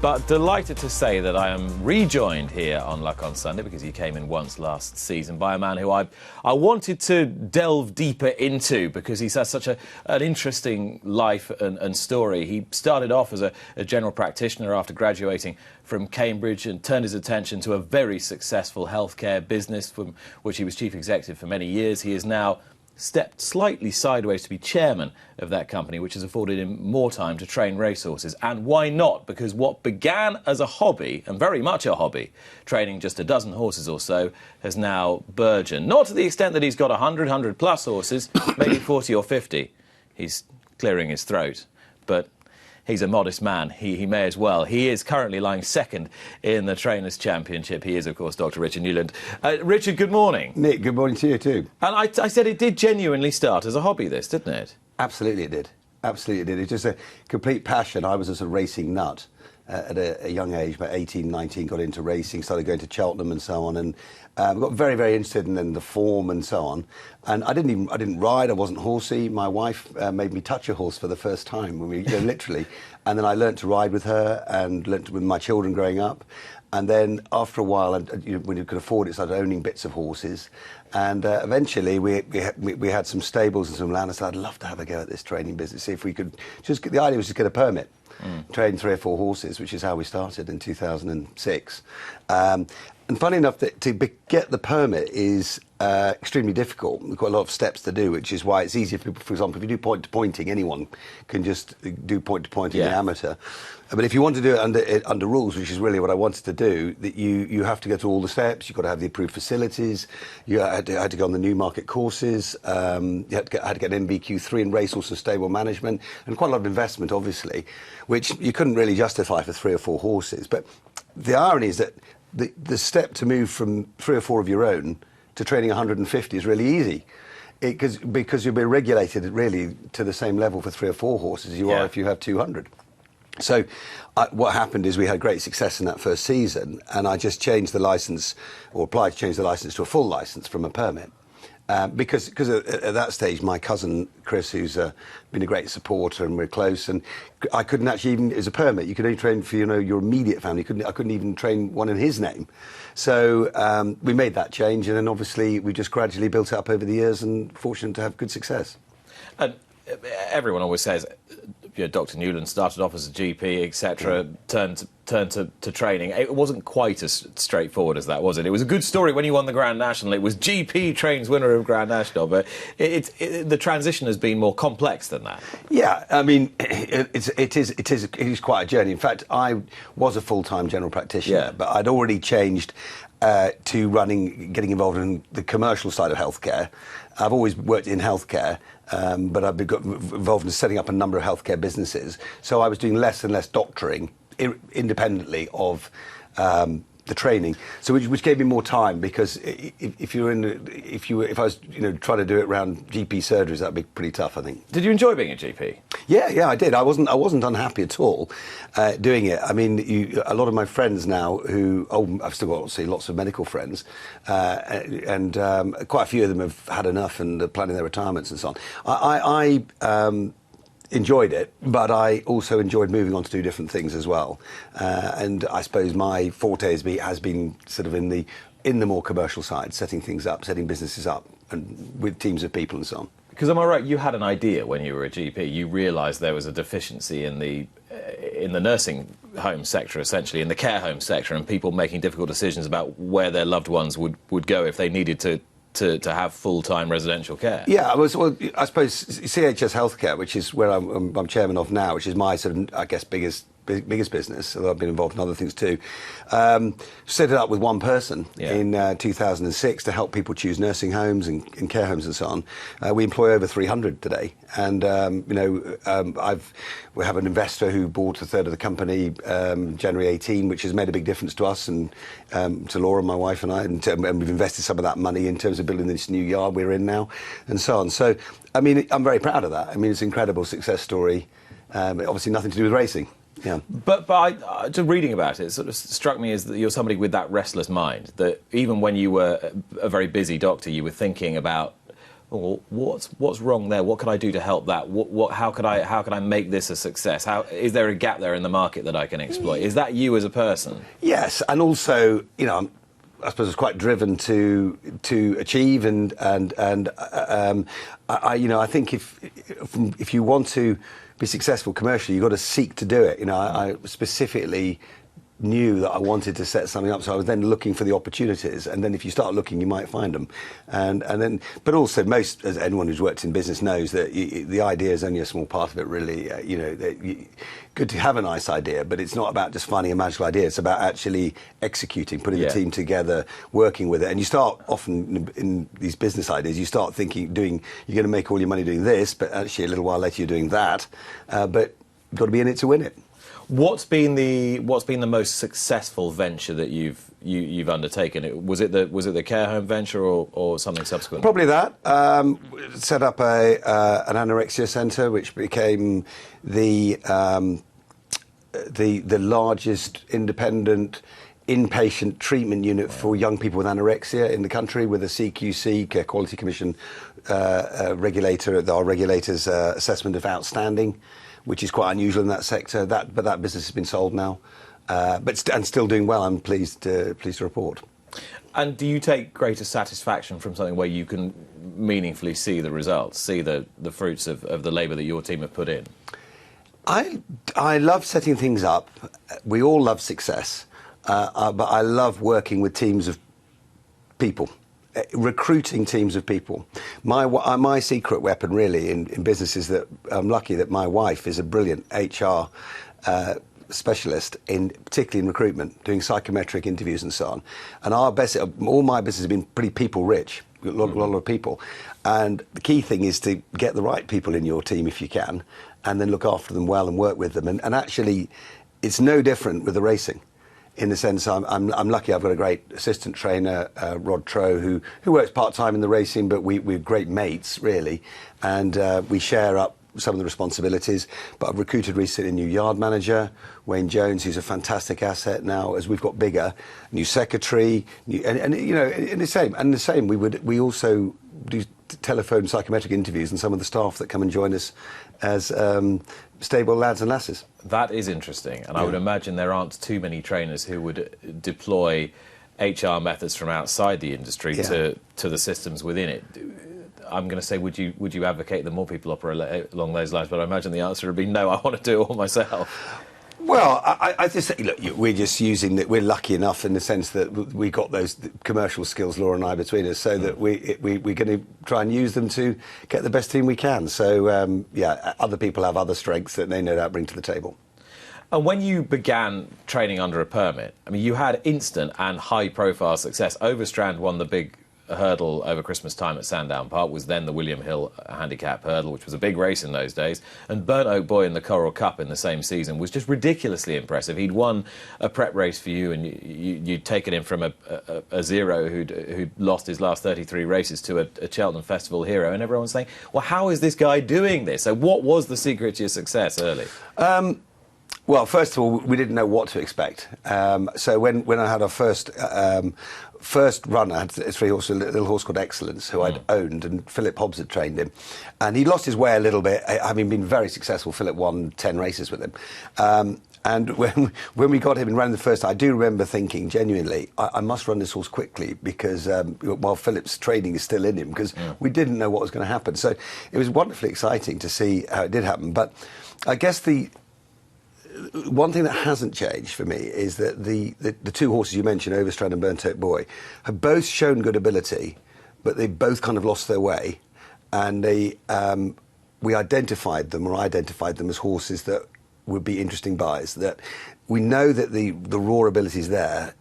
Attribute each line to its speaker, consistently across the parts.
Speaker 1: But delighted to say that I am rejoined here on Luck on Sunday, because he came in once last season, by a man who I wanted to delve deeper into, because he's had such an interesting life and story. He started off as a general practitioner after graduating from Cambridge and turned his attention to a very successful healthcare business from which he was chief executive for many years. He is now stepped slightly sideways to be chairman of that company, which has afforded him more time to train racehorses. And why not? Because what began as a hobby, and very much a hobby, training just a dozen horses or so, has now burgeoned. Not to the extent that he's got 100 plus horses, maybe 40 or 50. He's clearing his throat. But he's a modest man. He may as well. He is currently lying second in the Trainers' Championship. He is, of course, Dr. Richard Newland. Richard, good morning.
Speaker 2: Nick, good morning to you too.
Speaker 1: And I said it did genuinely start as a hobby, this, didn't it?
Speaker 2: Absolutely it did. Absolutely it did. It's just a complete passion. I was a sort of racing nut at a young age, about 18, 19, got into racing, started going to Cheltenham and so on, and got very, very interested in the form and so on. And I didn't ride, I wasn't horsey. My wife made me touch a horse for the first time, when we, literally. And then I learnt to ride with her and learnt with my children growing up. And then after a while, when you could afford it, started owning bits of horses. And eventually we had some stables and some land. I said, I'd love to have a go at this training business, see if we could just the idea was to get a permit. Train 3 or 4 horses, which is how we started in 2006. And funny enough, that to get the permit is extremely difficult. We've got a lot of steps to do, which is why it's easier for people. For example, if you do point-to-pointing, anyone can just do point-to-pointing, an amateur. But if you want to do it under rules, which is really what I wanted to do, that you have to go through all the steps. You've got to have the approved facilities. You had to go on the Newmarket courses. You had to get an MBQ3 in racehorse and stable management, and quite a lot of investment, obviously, which you couldn't really justify for 3 or 4 horses. But the irony is that the step to move from 3 or 4 of your own to training 150 is really easy, because you'll be regulated really to the same level for 3 or 4 horses as you are if you have 200. So what happened is we had great success in that first season, and I just changed the licence, or applied to change the licence to a full licence from a permit. Because at that stage, my cousin Chris, who's been a great supporter, and we're close, and I couldn't actually even, as a permit, you could only train for your immediate family. I couldn't even train one in his name. So we made that change, and then obviously we just gradually built it up over the years, and fortunate to have good success.
Speaker 1: And everyone always says, Dr. Newland started off as a GP, etc., turned to training. It wasn't quite as straightforward as that, was it? It was a good story when you won the Grand National. It was GP trains winner of Grand National, but the transition has been more complex than that. Yeah,
Speaker 2: I mean, it is quite a journey. In fact, I was a full-time general practitioner, but I'd already changed to getting involved in the commercial side of healthcare. I've always worked in healthcare, but I've got involved in setting up a number of healthcare businesses. So I was doing less and less doctoring independently of the training, so which gave me more time, because if I was trying to do it around GP surgeries, that'd be pretty tough, I think.
Speaker 1: Did you enjoy being a GP?
Speaker 2: Yeah, I did. I wasn't unhappy at all doing it. I mean, a lot of my friends now I've still got obviously lots of medical friends, and quite a few of them have had enough and are planning their retirements and so on. I enjoyed it, but I also enjoyed moving on to do different things as well. And I suppose my forte has been sort of in the more commercial side, setting things up, setting businesses up, and with teams of people and so on.
Speaker 1: Because am I right, you had an idea when you were a GP, you realised there was a deficiency in the nursing home sector, essentially, in the care home sector, and people making difficult decisions about where their loved ones would go if they needed to have full-time residential care.
Speaker 2: Yeah, I suppose CHS Healthcare, which is where I'm chairman of now, which is my sort of, I guess, biggest business, although I've been involved in other things too, set it up with one person in 2006 to help people choose nursing homes and care homes and so on. We employ over 300 today, and we have an investor who bought a third of the company January 18, which has made a big difference to us and to Laura, my wife, and I, and we've invested some of that money in terms of building this new yard we're in now, and so on. So, I mean, I'm very proud of that. I mean, it's an incredible success story. Obviously, nothing to do with racing. Yeah.
Speaker 1: But just reading about it sort of struck me as that you're somebody with that restless mind, that even when you were a very busy doctor, you were thinking about well, what's wrong there? What can I do to help that? How could I make this a success? How is there a gap there in the market that I can exploit? Is that you as a person?
Speaker 2: Yes, and also, I suppose I was quite driven to achieve, and I think if you want to be successful commercially, you've got to seek to do it. I specifically knew that I wanted to set something up, so I was then looking for the opportunities, and then if you start looking, you might find them, and then, but also as anyone who's worked in business knows that the idea is only a small part of it, really. Good to have a nice idea, but it's not about just finding a magical idea. It's about actually executing, putting the team together, working with it, and you start often in these business ideas, you start thinking, you're going to make all your money doing this, but actually a little while later you're doing that, but you've got to be in it to win it.
Speaker 1: What's been the most successful venture that you've undertaken? Was it the care home venture or something subsequent?
Speaker 2: Probably that. Set up an anorexia centre, which became the largest independent inpatient treatment unit for young people with anorexia in the country, with a CQC, Care Quality Commission regulator, our regulator's assessment of outstanding, which is quite unusual in that sector. But that business has been sold now, and still doing well. I'm pleased to report.
Speaker 1: And do you take greater satisfaction from something where you can meaningfully see the results, see the fruits of the labour that your team have put in?
Speaker 2: I love setting things up. We all love success, but I love working with teams of people. Recruiting teams of people. My secret weapon really in business is that I'm lucky that my wife is a brilliant HR specialist, particularly in recruitment, doing psychometric interviews and so on. And all my business has been pretty people rich, a lot of people. And the key thing is to get the right people in your team if you can, and then look after them well and work with them. And actually, it's no different with the racing. In the sense, I'm lucky I've got a great assistant trainer, Rod Trow, who works part-time in the racing, but we're great mates, really, and we share up some of the responsibilities. But I've recruited recently a new yard manager, Wayne Jones, who's a fantastic asset now as we've got bigger, new secretary, and the same. We also do telephone psychometric interviews, and some of the staff that come and join us as stable lads and lasses.
Speaker 1: That is interesting, and I would imagine there aren't too many trainers who would deploy HR methods from outside the industry to the systems within it. I'm going to say, would you advocate that more people operate along those lines? But I imagine the answer would be no. I want to do it all myself.
Speaker 2: Well, I just say, look, we're just using that. We're lucky enough in the sense that we got those commercial skills, Laura and I, between us, so that we're going to try and use them to get the best team we can. So, other people have other strengths that they no doubt bring to the table.
Speaker 1: And when you began training under a permit, I mean, you had instant and high-profile success. Overstrand won the big hurdle over Christmas time at Sandown Park, was then the William Hill handicap hurdle, which was a big race in those days, and Burnt Oak Boy in the Coral Cup in the same season was just ridiculously impressive. He'd won a prep race for you, and you'd taken him from a zero who'd lost his last 33 races to a Cheltenham Festival hero, and everyone's saying, well, how is this guy doing this? So what was the secret to your success early?
Speaker 2: Well, first of all, we didn't know what to expect. So when I had our first run, I had a little horse called Excellence, who I'd owned, and Philip Hobbs had trained him. And he lost his way a little bit, having been very successful. Philip won 10 races with him. And when we got him and ran the first, I do remember thinking, genuinely, I must run this horse quickly, because while Philip's training is still in him, because we didn't know what was going to happen. So it was wonderfully exciting to see how it did happen. But I guess one thing that hasn't changed for me is that the two horses you mentioned, Overstrand and Burnt Oak Boy, have both shown good ability, but they both kind of lost their way. And we identified them as horses that would be interesting buys, that we know that the raw ability is there.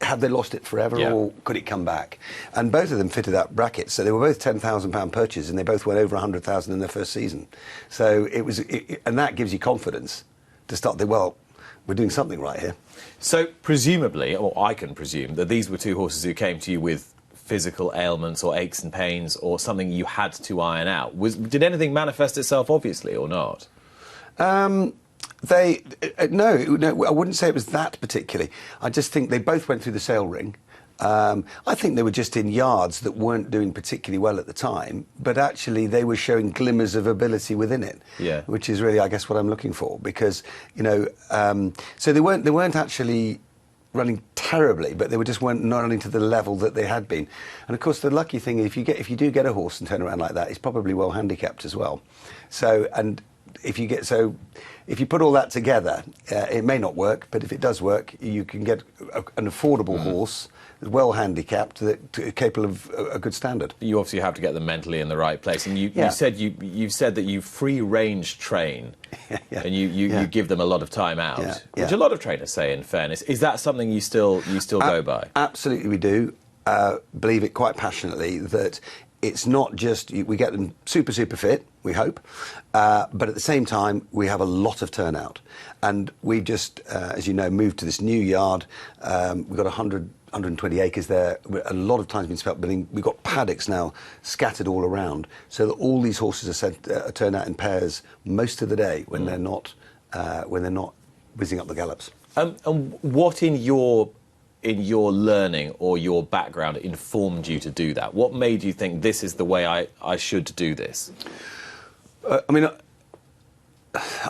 Speaker 2: Have they lost it forever, or could it come back? And both of them fitted that bracket. So they were both £10,000 purchases, and they both went over 100,000 in their first season. So and that gives you confidence to start we're doing something right here.
Speaker 1: So presumably, or I can presume, that these were two horses who came to you with physical ailments or aches and pains or something you had to iron out. Did anything manifest itself, obviously, or not?
Speaker 2: No, I wouldn't say it was that particularly. I just think they both went through the sale ring, I think they were just in yards that weren't doing particularly well at the time, but actually they were showing glimmers of ability within it, which is really, I guess, what I'm looking for. Because, you know, so they weren't actually running terribly, but they were just weren't not running to the level that they had been. And of course, the lucky thing is, if you do get a horse and turn around like that, it's probably well handicapped as well. So, and if you put all that together, it may not work, but if it does work, you can get an affordable horse, well handicapped, capable of a good standard.
Speaker 1: You obviously have to get them mentally in the right place, and you've said that you free range train, and you give them a lot of time out, which a lot of trainers say. In fairness, is that something you still go by?
Speaker 2: Absolutely, we do. Believe it quite passionately that it's not just we get them super fit, we hope, but at the same time we have a lot of turnout, and we've just, as you know, moved to this new yard. We've got 120 acres there. A lot of time's been spent building. We've got paddocks now scattered all around, so that all these horses are turned out in pairs most of the day when they're not whizzing up the gallops.
Speaker 1: And what in your learning or your background informed you to do that? What made you think this is the way I should do this?
Speaker 2: I mean,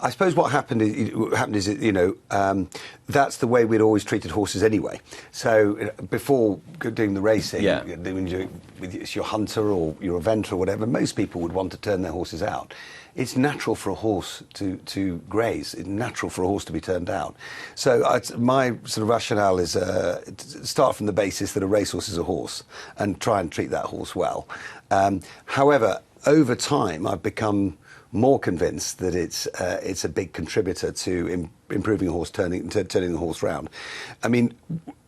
Speaker 2: I suppose what happened is you know, that's the way we'd always treated horses anyway. So before doing the racing, when it's your hunter or your eventer or whatever, most people would want to turn their horses out. It's natural for a horse to graze. It's natural for a horse to be turned out. So my sort of rationale is start from the basis that a racehorse is a horse and try and treat that horse well. However, over time, I've become more convinced that it's a big contributor to improving a horse, turning the horse round. I mean,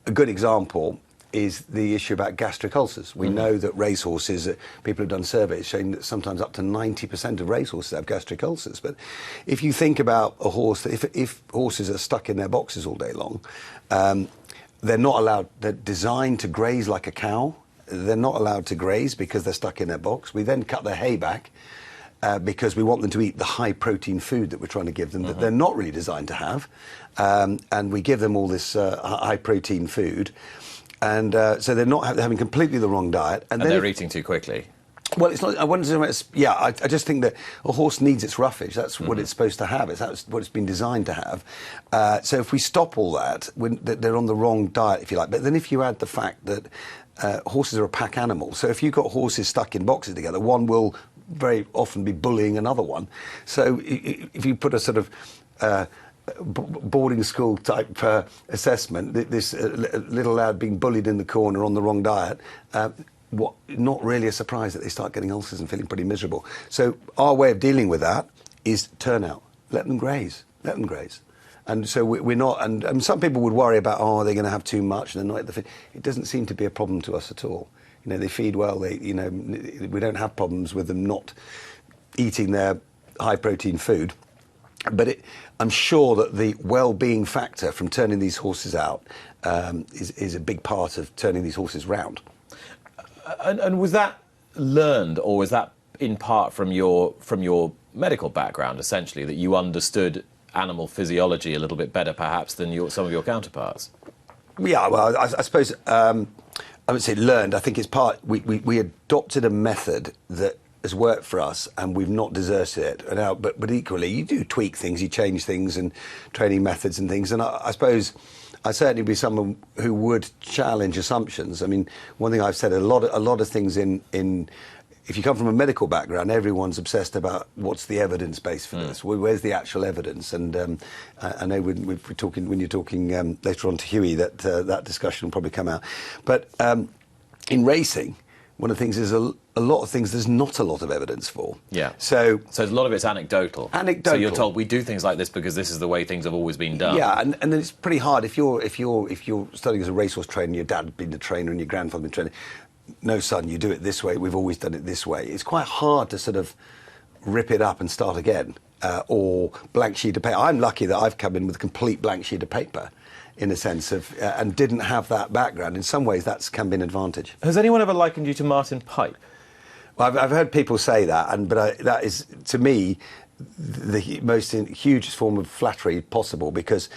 Speaker 2: a good example is the issue about gastric ulcers. We know that racehorses, people have done surveys showing that sometimes up to 90% of racehorses have gastric ulcers. But if you think about a horse, if horses are stuck in their boxes all day long, they're not allowed, they're designed to graze like a cow. They're not allowed to graze because they're stuck in their box. We then cut their hay back because we want them to eat the high protein food that we're trying to give them that they're not really designed to have. And we give them all this high protein food. And so they're having completely the wrong diet.
Speaker 1: And they're eating too quickly.
Speaker 2: Well, it's not. I wouldn't say. I just think that a horse needs its roughage. That's what it's supposed to have. That's what it's been designed to have. So if we stop all that, they're on the wrong diet, if you like. But then if you add the fact that horses are a pack animal, so if you've got horses stuck in boxes together, one will very often be bullying another one. So if you put a sort of boarding school type assessment, this little lad being bullied in the corner on the wrong diet, not really a surprise that they start getting ulcers and feeling pretty miserable. So our way of dealing with that is turnout. Let them graze. Let them graze. And so we're not, and some people would worry about, they're going to have too much and they're not at the feed. It doesn't seem to be a problem to us at all. You know, they feed well. We don't have problems with them not eating their high protein food. But I'm sure that the well-being factor from turning these horses out is a big part of turning these horses round.
Speaker 1: And was that learned, or was that in part from your medical background, essentially, that you understood animal physiology a little bit better, perhaps, than some of your counterparts?
Speaker 2: Yeah, well, I suppose I would say learned. I think it's part. We adopted a method that has worked for us, and we've not deserted it. But equally, you do tweak things, you change things, and training methods and things. And I suppose I'd certainly be someone who would challenge assumptions. I mean, one thing I've said, a lot of things in if you come from a medical background, everyone's obsessed about what's the evidence base for this. Where's the actual evidence? And I know when you're talking later on to Huey, that discussion will probably come out. But in racing, one of the things is a lot of things there's not a lot of evidence for. Yeah. So
Speaker 1: a lot of it's anecdotal.
Speaker 2: Anecdotal.
Speaker 1: So you're told we do things like this because this is the way things have always been done.
Speaker 2: Yeah, and then it's pretty hard if you're studying as a racehorse trainer, your dad had been the trainer and your grandfather been training. No, son, you do it this way. We've always done it this way. It's quite hard to sort of rip it up and start again, or blank sheet of paper. I'm lucky that I've come in with a complete blank sheet of paper, in a sense of, and didn't have that background. In some ways, that's can be an advantage.
Speaker 1: Has anyone ever likened you to Martin Pipe?
Speaker 2: Well, I've heard people say that, but that is, to me, the most hugest form of flattery possible, because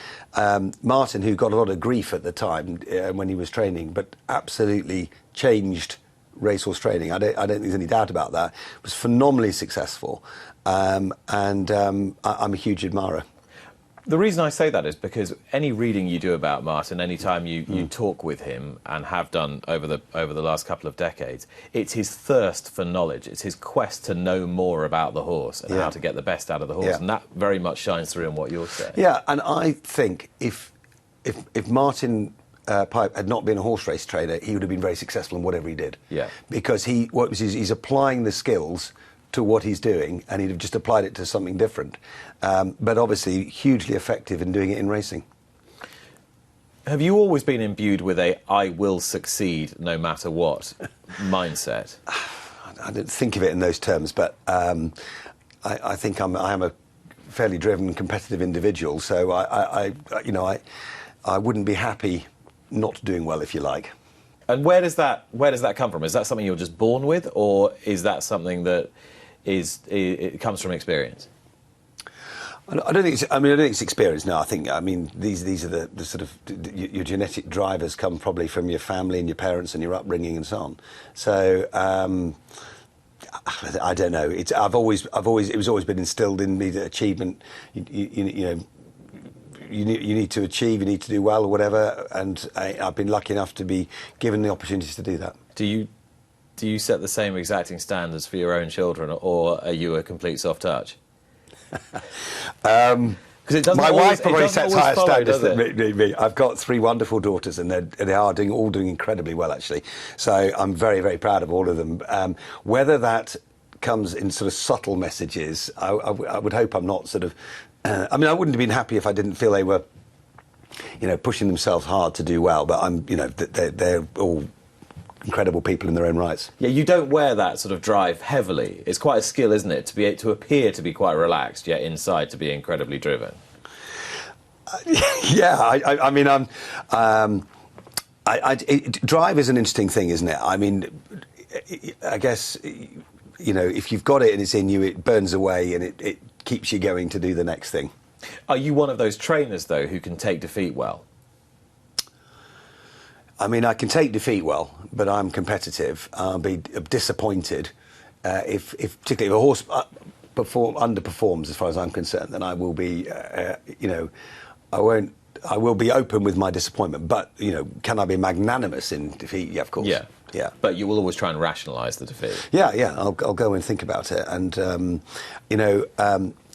Speaker 2: Martin, who got a lot of grief at the time when he was training, but absolutely changed racehorse training. I don't think there's any doubt about that. Was phenomenally successful, and I'm a huge admirer.
Speaker 1: The reason I say that is because any reading you do about Martin, any time you talk with him, and have done over the last couple of decades, it's his thirst for knowledge. It's his quest to know more about the horse and how to get the best out of the horse, and that very much shines through in what you're saying. Yeah,
Speaker 2: and I think if Martin Pipe had not been a horse race trainer, he would have been very successful in whatever he did.
Speaker 1: Yeah,
Speaker 2: because he's applying the skills to what he's doing, and he'd have just applied it to something different. But obviously hugely effective in doing it in racing.
Speaker 1: Have you always been imbued with a "I will succeed no matter what" mindset?
Speaker 2: I don't think of it in those terms, but I think I am a fairly driven, competitive individual. So I wouldn't be happy not doing well, if you like.
Speaker 1: And where does that come from? Is that something you're just born with, or is that something that it comes from experience?
Speaker 2: I don't think it's experience. No, I think these are the sort of your genetic drivers come probably from your family and your parents and your upbringing and so on. So I don't know. It was always been instilled in me that achievement. You need to achieve. You need to do well or whatever. And I've been lucky enough to be given the opportunities to do that.
Speaker 1: Do you set the same exacting standards for your own children, or are you a complete soft touch?
Speaker 2: My wife probably sets higher standards than me. I've got 3 wonderful daughters, and they are all doing incredibly well, actually. So I'm very, very proud of all of them. Whether that comes in sort of subtle messages, I would hope I'm not sort of... I wouldn't have been happy if I didn't feel they were, pushing themselves hard to do well. But they're all incredible people in their own rights. Yeah,
Speaker 1: you don't wear that sort of drive heavily. It's quite a skill, isn't it, to appear to be quite relaxed, yet inside to be incredibly driven. Drive is an interesting thing, isn't it? I guess, if you've got it and it's in you, it burns away and it keeps you going to do the next thing. Are you one of those trainers, though, who can take defeat well?
Speaker 2: I can take defeat well, but I'm competitive. I'll be disappointed if particularly if a horse underperforms, as far as I'm concerned. Then I will be, I will be open with my disappointment. But can I be magnanimous in defeat? Yeah, of course.
Speaker 1: Yeah. But you will always try and rationalise the defeat.
Speaker 2: Yeah. I'll go and think about it. And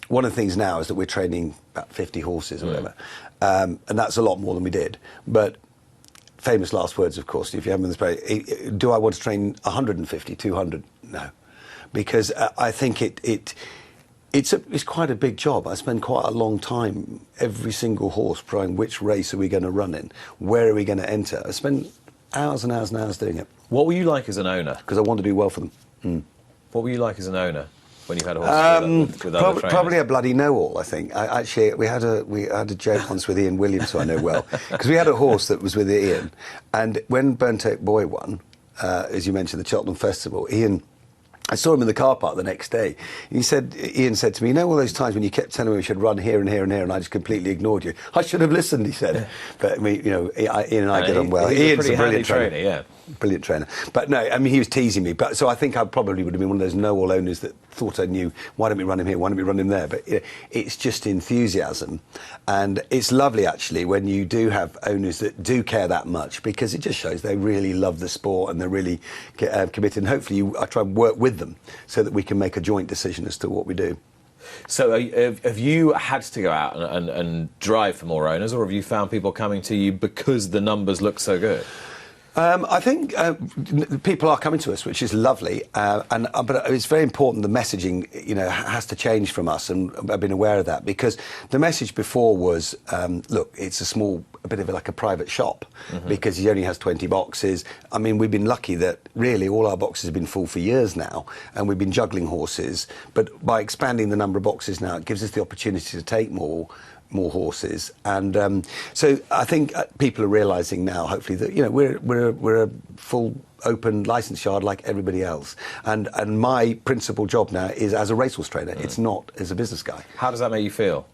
Speaker 2: one of the things now is that we're training about 50 horses or whatever, and that's a lot more than we did. But famous last words, of course, if you haven't been this, do I want to train 150, 200? No. Because I think it's quite a big job. I spend quite a long time, every single horse, trying which race are we going to run in? Where are we going to enter? I spend hours and hours and hours doing it.
Speaker 1: What were you like as an owner?
Speaker 2: Because I want to do well for them.
Speaker 1: What were you like as an owner when you had a horse with other trainers?
Speaker 2: Probably a bloody know-all, I think. We had a joke once with Ian Williams, who I know well, because we had a horse that was with Ian, and when Burnt Oak Boy won, as you mentioned, the Cheltenham Festival, I saw him in the car park the next day. Ian said to me, all those times when you kept telling me we should run here and here and here, and I just completely ignored you. I should have listened, he said. Yeah. But Ian and I get on well.
Speaker 1: Ian's a brilliant trainer, yeah.
Speaker 2: Brilliant trainer. But no, he was teasing me. But so I think I probably would have been one of those know-all owners that thought I knew, why don't we run him here, why don't we run him there? But it's just enthusiasm. And it's lovely, actually, when you do have owners that do care that much, because it just shows they really love the sport and they're really committed. And hopefully I try and work with them so that we can make a joint decision as to what we do.
Speaker 1: So have you had to go out and drive for more owners, or have you found people coming to you because the numbers look so good?
Speaker 2: I think people are coming to us, which is lovely, but it's very important the messaging, has to change from us, and I've been aware of that, because the message before was, look, it's a bit of like a private shop, because he only has 20 boxes. We've been lucky that really all our boxes have been full for years now, and we've been juggling horses, but by expanding the number of boxes now, it gives us the opportunity to take more more horses, and so I think people are realising now, hopefully, that we're a full open licensed yard like everybody else, and my principal job now is as a racehorse trainer. It's not as a business guy.
Speaker 1: How does that make you feel?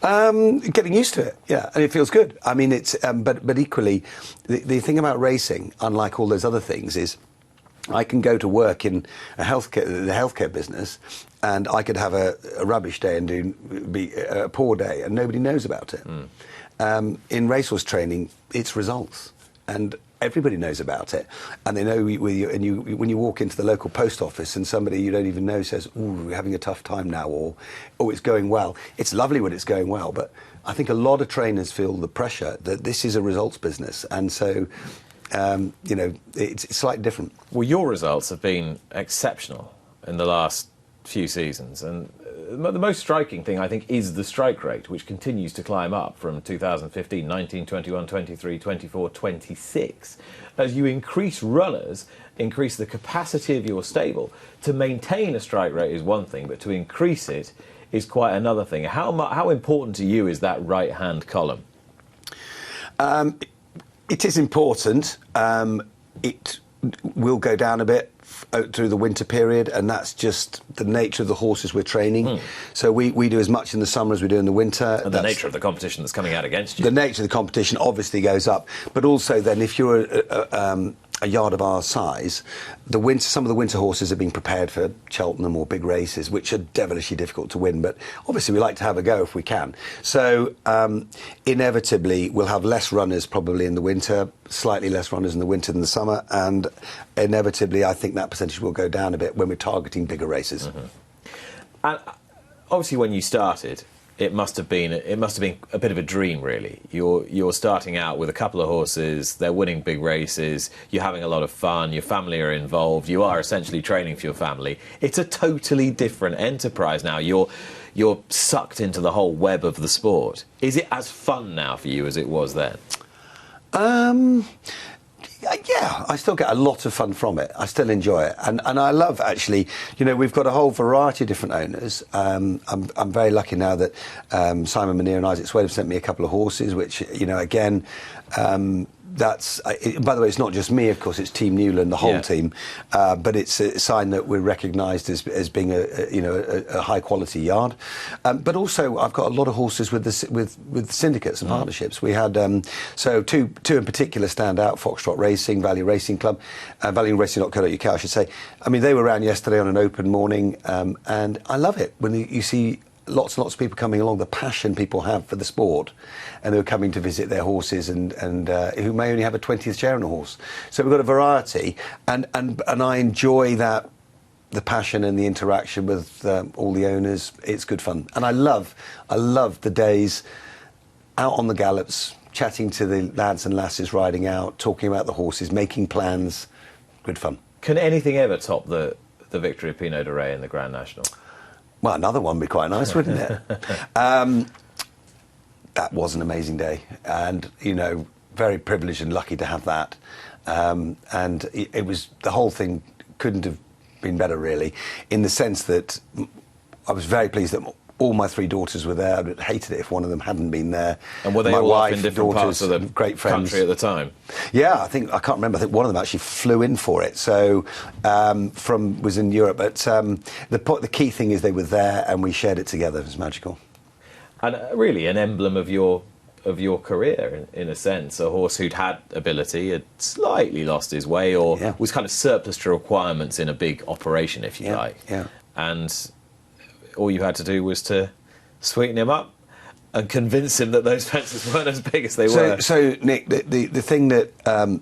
Speaker 2: Getting used to it, yeah, and it feels good. I mean, it's but equally, the thing about racing, unlike all those other things, is I can go to work in the healthcare business, and I could have a rubbish day and be a poor day, and nobody knows about it. In racehorse training, it's results, and everybody knows about it, and they know when you walk into the local post office and somebody you don't even know says, "Ooh, we're having a tough time now," or "Oh, it's going well." It's lovely when it's going well, but I think a lot of trainers feel the pressure that this is a results business, and so. It's slightly different.
Speaker 1: Well, your results have been exceptional in the last few seasons, and the most striking thing, I think, is the strike rate, which continues to climb up from 2015, 19, 21, 23, 24, 26. As you increase runners, increase the capacity of your stable. To maintain a strike rate is one thing, but to increase it is quite another thing. How important to you is that right-hand column?
Speaker 2: It is important. It will go down a bit through the winter period, and that's just the nature of the horses we're training. So we do as much in the summer as we do in the winter.
Speaker 1: And the nature of the competition that's coming out against you.
Speaker 2: The nature of the competition obviously goes up. But also then, if you're a yard of our size, some of the winter horses are being prepared for Cheltenham or big races, which are devilishly difficult to win. But obviously we like to have a go if we can. So inevitably we'll have less runners probably in the winter, slightly less runners in the winter than the summer, and inevitably I think that percentage will go down a bit when we're targeting bigger races.
Speaker 1: And obviously when you started, it must have been a bit of a dream, really. You're starting out with a couple of horses, they're winning big races, you're having a lot of fun, your family are involved, you are essentially training for your family. It's a totally different enterprise now. You're sucked into the whole web of the sport. Is it as fun now for you as it was then?
Speaker 2: Yeah, I still get a lot of fun from it. I still enjoy it, and I love, actually, we've got a whole variety of different owners. I'm very lucky now that Simon Munir and Isaac Swade have sent me a couple of horses, which again. That's by the way, it's not just me, of course, it's Team Newland, the whole team, but it's a sign that we're recognised as being a high quality yard. But also I've got a lot of horses with syndicates and partnerships. We had so two in particular stand out: Foxtrot Racing, Value Racing Club, valueracing.co.uk, I should say. I mean, they were around yesterday on an open morning, and I love it when you see lots and lots of people coming along, the passion people have for the sport, and they're coming to visit their horses, and who may only have a 20th share on a horse. So we've got a variety, and I enjoy that, the passion and the interaction with all the owners. It's good fun, and I love the days out on the gallops, chatting to the lads and lasses riding out, talking about the horses, making plans. Good fun.
Speaker 1: Can anything ever top the victory of Pinot de Rey in the Grand National?
Speaker 2: Well, another one would be quite nice, wouldn't it? That was an amazing day, and very privileged and lucky to have that. And it was, the whole thing couldn't have been better, really, in the sense that I was very pleased that all my three daughters were there. I'd hated it if one of them hadn't been there.
Speaker 1: And were they
Speaker 2: my
Speaker 1: all
Speaker 2: wife,
Speaker 1: up in different
Speaker 2: daughters,
Speaker 1: parts of the
Speaker 2: great friends.
Speaker 1: country at the time?
Speaker 2: Yeah, I can't remember. I think one of them actually flew in for it. So was in Europe. But the key thing is they were there and we shared it together. It was magical. And
Speaker 1: really an emblem of your career, in a sense. A horse who'd had ability, had slightly lost his way, or was kind of surplus to requirements in a big operation, if you like.
Speaker 2: Yeah.
Speaker 1: And all you had to do was to sweeten him up and convince him that those fences weren't as big as they were.
Speaker 2: So Nick, the thing that,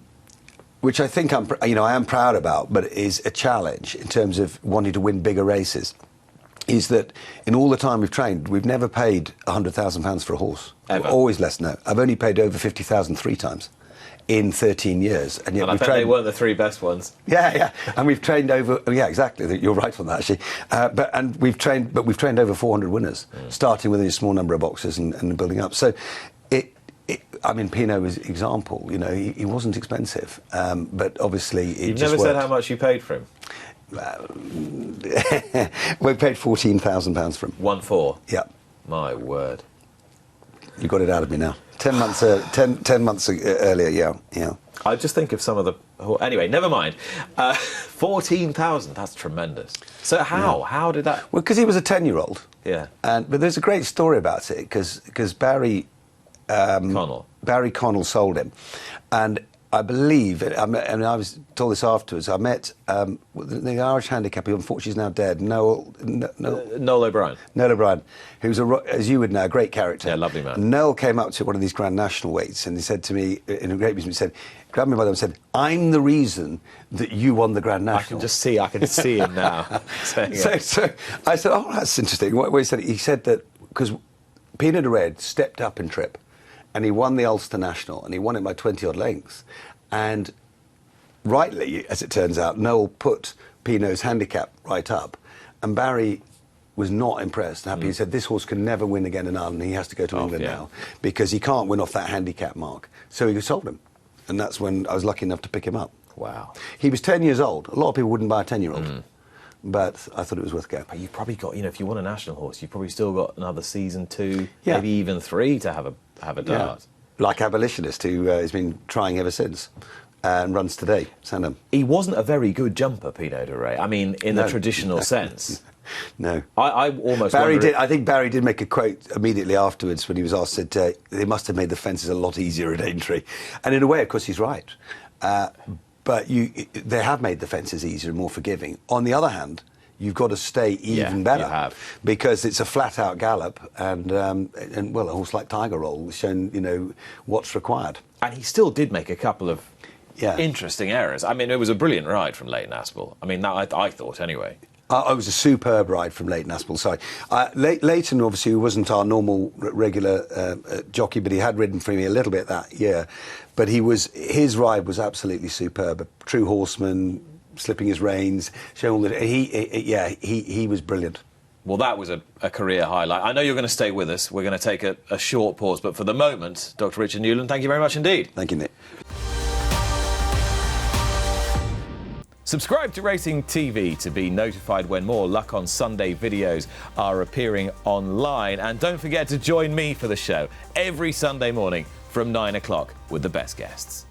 Speaker 2: which I think I am proud about, but is a challenge in terms of wanting to win bigger races, is that in all the time we've trained, we've never paid £100,000 for a horse.
Speaker 1: Ever?
Speaker 2: Always less. No, I've only paid over 50,000 3 times in 13 years, and yet
Speaker 1: I bet they weren't the 3 best ones.
Speaker 2: Yeah, and we've trained over. Yeah, exactly. You're right on that, actually. But we've trained over 400 winners, starting with a small number of boxes and building up. So, I mean, Pinot was an example. He wasn't expensive, but obviously it
Speaker 1: You've
Speaker 2: just
Speaker 1: never
Speaker 2: worked.
Speaker 1: said how much you paid for him.
Speaker 2: We paid £14,000 for him.
Speaker 1: 1-4.
Speaker 2: Yeah.
Speaker 1: My word.
Speaker 2: You got it out of me now. 10 months, 10 months earlier, yeah.
Speaker 1: I just think of some of the... Anyway, never mind. 14,000, that's tremendous. So how?
Speaker 2: Yeah.
Speaker 1: How did that...
Speaker 2: Well, because he was a 10-year-old.
Speaker 1: Yeah.
Speaker 2: But there's a great story about it, because Barry...
Speaker 1: Connell.
Speaker 2: Barry Connell sold him. And I believe, and I was told this afterwards, I met the Irish handicapper, who unfortunately is now dead, Noel
Speaker 1: O'Brien.
Speaker 2: Noel O'Brien, who's, as you would know, a great character.
Speaker 1: Yeah, lovely man.
Speaker 2: Noel came up to one of these Grand National weights and he said to me, in a great music, he said, grabbed me by the arm and said, I'm the reason that you won the Grand National.
Speaker 1: I can see him now. saying it.
Speaker 2: So I said, oh, that's interesting. What he said? He said that because Pinot de Red stepped up in trip, and he won the Ulster National, and he won it by 20-odd lengths. And rightly, as it turns out, Noel put Pinot's handicap right up, and Barry was not impressed and happy. He said, this horse can never win again in Ireland, and he has to go to England now, because he can't win off that handicap mark. So he sold him, and that's when I was lucky enough to pick him up.
Speaker 1: Wow.
Speaker 2: He was 10 years old. A lot of people wouldn't buy a 10-year-old. But I thought it was worth going.
Speaker 1: But you've probably got, if you want a national horse, you've probably still got another season 2,
Speaker 2: Yeah.
Speaker 1: maybe even 3 to have a dart.
Speaker 2: Like Abolitionist, who has been trying ever since and runs today. Sandham.
Speaker 1: He wasn't a very good jumper, Pinot de Ray. I mean, in the traditional sense.
Speaker 2: No.
Speaker 1: I almost
Speaker 2: Barry
Speaker 1: wonder
Speaker 2: did. I think Barry did make a quote immediately afterwards when he was asked that they must have made the fences a lot easier at Aintree. And in a way, of course, he's right. But they have made the fences easier and more forgiving. On the other hand, you've got to stay even better.
Speaker 1: You have.
Speaker 2: Because it's a flat-out gallop, and well, a horse like Tiger Roll has shown, what's required.
Speaker 1: And he still did make a couple of interesting errors. I mean, it was a brilliant ride from Leighton Aspel. I mean, that I thought, anyway.
Speaker 2: It was a superb ride from Leighton Aspel. Sorry, Leighton obviously wasn't our normal regular jockey, but he had ridden for me a little bit that year. But his ride was absolutely superb. A true horseman, slipping his reins, showing all that. He was brilliant.
Speaker 1: Well, that was a career highlight. I know you're going to stay with us. We're going to take a short pause, but for the moment, Dr. Richard Newland, thank you very much indeed.
Speaker 2: Thank you, Nick.
Speaker 1: Subscribe to Racing TV to be notified when more Luck on Sunday videos are appearing online. And don't forget to join me for the show every Sunday morning from 9 o'clock with the best guests.